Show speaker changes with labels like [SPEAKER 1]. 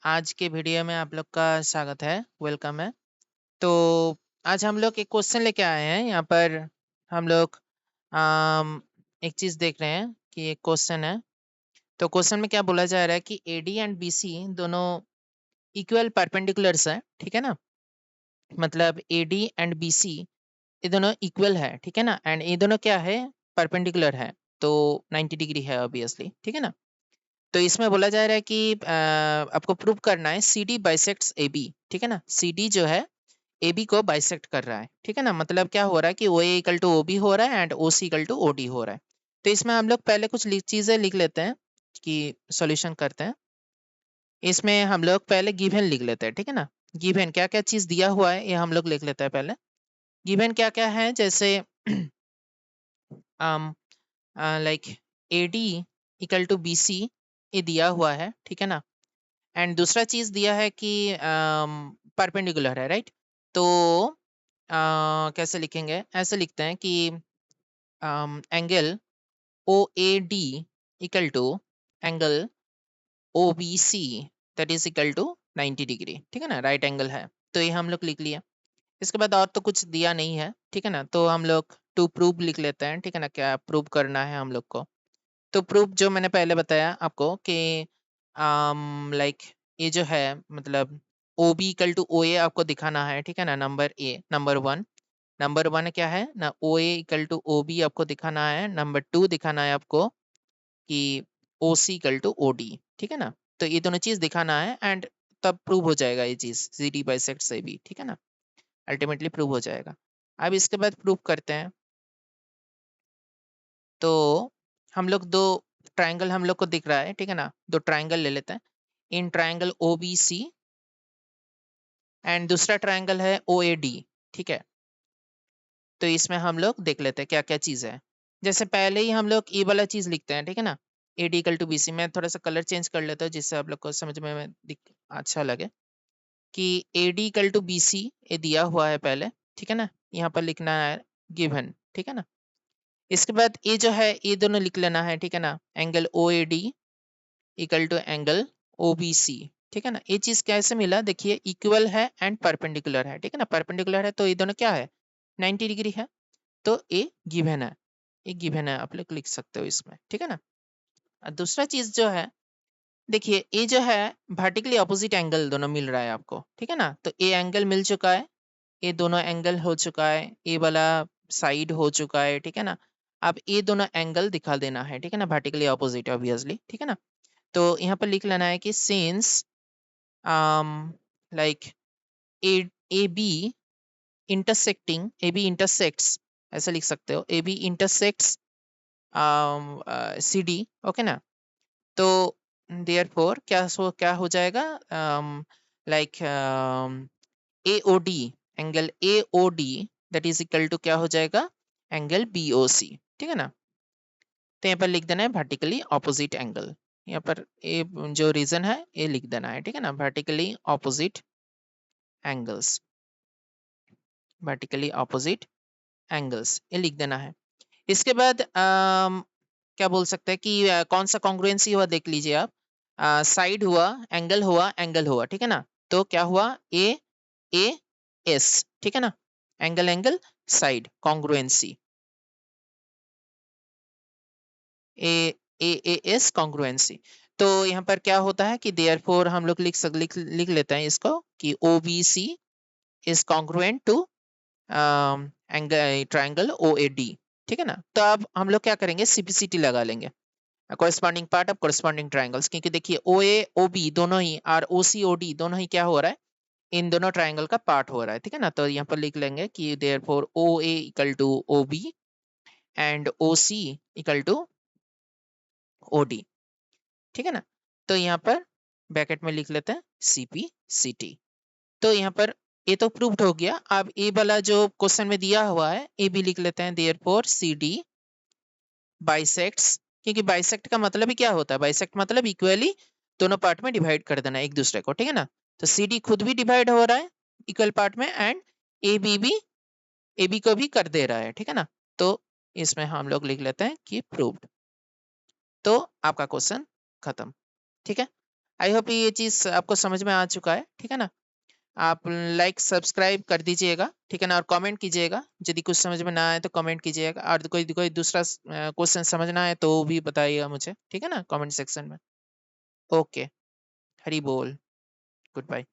[SPEAKER 1] आज के वीडियो में आप लोग का स्वागत है, वेलकम है। तो आज हम लोग एक क्वेश्चन लेके आए हैं यहाँ पर। हम लोग एक चीज़ देख रहे हैं कि एक क्वेश्चन है। तो क्वेश्चन में क्या बोला जा रहा है कि एडी एंड बीसी दोनों इक्वल परपेंडिकुलर्स है, ठीक है ना। मतलब एडी एंड बीसी ये दोनों इक्वल है, ठीक है ना। एंड ये दोनों क्या है, परपेंडिकुलर है। तो 90 डिग्री है ऑब्वियसली, ठीक है ना। तो इसमें बोला जा रहा है कि आपको प्रूव करना है C D bisects A B, ठीक है ना। सी डी जो है ए बी को बाइसेक्ट कर रहा है, ठीक है ना। मतलब क्या हो रहा है कि O A equal to O B हो रहा है and O C equal to O D हो रहा है। तो इसमें हम लोग पहले कुछ चीज़ें लिख लेते हैं कि सॉल्यूशन करते हैं। इसमें हम लोग पहले गिवन लिख लेते हैं, ठीक है ना। गिवन क्या क्या चीज़ दिया हुआ है ये हम लोग लिख लेते हैं पहले। गिवन क्या क्या है, जैसे like A D equal to B C ये दिया हुआ है, ठीक है ना। एंड दूसरा चीज दिया है कि परपेंडिकुलर है, राइट। तो कैसे लिखेंगे, ऐसे लिखते हैं कि angle O A D equal to angle O B C that is equal to 90 degree, ठीक है ना, राइट एंगल है। तो ये हम लोग लिख लिया। इसके बाद और तो कुछ दिया नहीं है, ठीक है ना। तो हम लोग टू प्रूव लिख लेते हैं, ठीक है ना, क्या प्रूव करना है हम लोग को। तो प्रूफ जो मैंने पहले बताया आपको कि लाइक ये जो है, मतलब O B equal to O A आपको दिखाना है, ठीक है ना। नंबर ए, नंबर वन क्या है ना, ओ A equal to O B आपको दिखाना है। नंबर टू दिखाना है आपको कि ओ C equal to O D, ठीक है ना। तो ये दोनों चीज दिखाना है एंड तब प्रूव हो जाएगा ये चीज सी डी बाइसेक्ट से भी, ठीक है ना। अल्टीमेटली प्रूव हो जाएगा। अब इसके बाद प्रूव करते हैं। तो हम लोग दो ट्रायंगल हम लोग को दिख रहा है, ठीक है ना। दो ट्रायंगल ले लेते हैं। In triangle O B C and दूसरा ट्रायंगल है ओ ए डी, ठीक है। तो इसमें हम लोग देख लेते हैं क्या क्या चीज़ है। जैसे पहले ही हम लोग ये वाला चीज़ लिखते हैं, ठीक है ना। A D equal to B C, मैं थोड़ा सा कलर चेंज कर लेता हूँ जिससे आप लोग को समझ में अच्छा लगे कि A D equal to B C ये दिया हुआ है पहले, ठीक है ना। यहाँ पर लिखना है गिवन, ठीक है ना। इसके बाद ये जो है ये दोनों लिख लेना है, ठीक है ना। Angle O A D equal to angle O B C, ठीक है ना। ये चीज कैसे मिला, देखिए इक्वल है एंड परपेंडिकुलर है, ठीक है ना। परपेंडिकुलर है तो ये दोनों क्या है, 90 डिग्री है। तो ये गिवन है, ये गिवन है, आप लोग लिख सकते हो इसमें, ठीक है ना। और दूसरा चीज जो है, देखिए ये जो है वर्टिकली ऑपोजिट एंगल दोनों मिल रहा है आपको, ठीक है ना। तो ये एंगल मिल चुका है, ये दोनों एंगल हो चुका है, ये वाला साइड हो चुका है, ठीक है ना। अब ये दोनों एंगल दिखा देना है, ठीक है ना, वर्टिकली ऑपोजिट ऑब्वियसली, ठीक है ना। तो यहाँ पर लिख लेना है कि since like A A B intersecting, A B intersects, ऐसा लिख सकते हो, A B intersects C D, okay ना। तो देयरफॉर क्या हो जाएगा, like A O D, angle A O D that is equal to क्या हो जाएगा, एंगल बी ओ सी, ठीक है ना। तो यहाँ पर लिख देना है वर्टिकली ऑपोजिट एंगल। यहाँ पर ये जो रीजन है ये लिख देना है, ठीक है ना, vertically opposite angles, vertically opposite angles ये लिख देना है। इसके बाद क्या बोल सकते हैं कि कौन सा कॉन्ग्रुएंसी हुआ देख लीजिए आप। साइड हुआ, एंगल हुआ, एंगल हुआ, ठीक है ना। तो क्या हुआ, ए एस, ठीक है ना। Angle angle side congruency, A A S congruency. तो यहाँ पर क्या होता है कि देयरफॉर हम लोग लिख लेते हैं इसको कि O B C is congruent to angle triangle O A D, ठीक है ना। तो अब हम लोग क्या करेंगे, सीपीसीटी लगा लेंगे, corresponding part of corresponding triangles. क्योंकि देखिए ओ ए ओ बी दोनों ही और ओ सी ओ डी दोनों ही क्या हो रहा है, इन दोनों ट्रायंगल का पार्ट हो रहा है, ठीक है ना। तो यहाँ पर लिख लेंगे कि therefore O A equal to O B and O C equal to O D, ठीक है ना। तो यहाँ पर ब्रैकेट में लिख लेते हैं CP/CT। तो यहाँ पर ये तो प्रूव्ड हो गया। अब ये वाला जो क्वेश्चन में दिया हुआ है ये भी लिख लेते हैं, देयरफॉर CD बाइसेक्ट्स। क्योंकि बाइसेक्ट का मतलब ही क्या होता है, बाइसेक्ट मतलब इक्वली दोनों पार्ट में डिवाइड कर देना एक दूसरे को, ठीक है ना। तो CD खुद भी डिवाइड हो रहा है इक्वल पार्ट में एंड AB भी AB को भी कर दे रहा है, ठीक है ना। तो इसमें हम लोग लिख लेते हैं कि प्रूव्ड। तो आपका क्वेश्चन खत्म, ठीक है। आई होप ये चीज़ आपको समझ में आ चुका है, ठीक है ना? आप लाइक सब्सक्राइब कर दीजिएगा, ठीक है ना? और कमेंट कीजिएगा, यदि कुछ समझ में ना आए तो कमेंट कीजिएगा, और कोई कोई दूसरा क्वेश्चन समझना है तो वो भी बताइएगा मुझे, ठीक है ना? कमेंट सेक्शन में। ओके, हरी बोल, गुड बाय।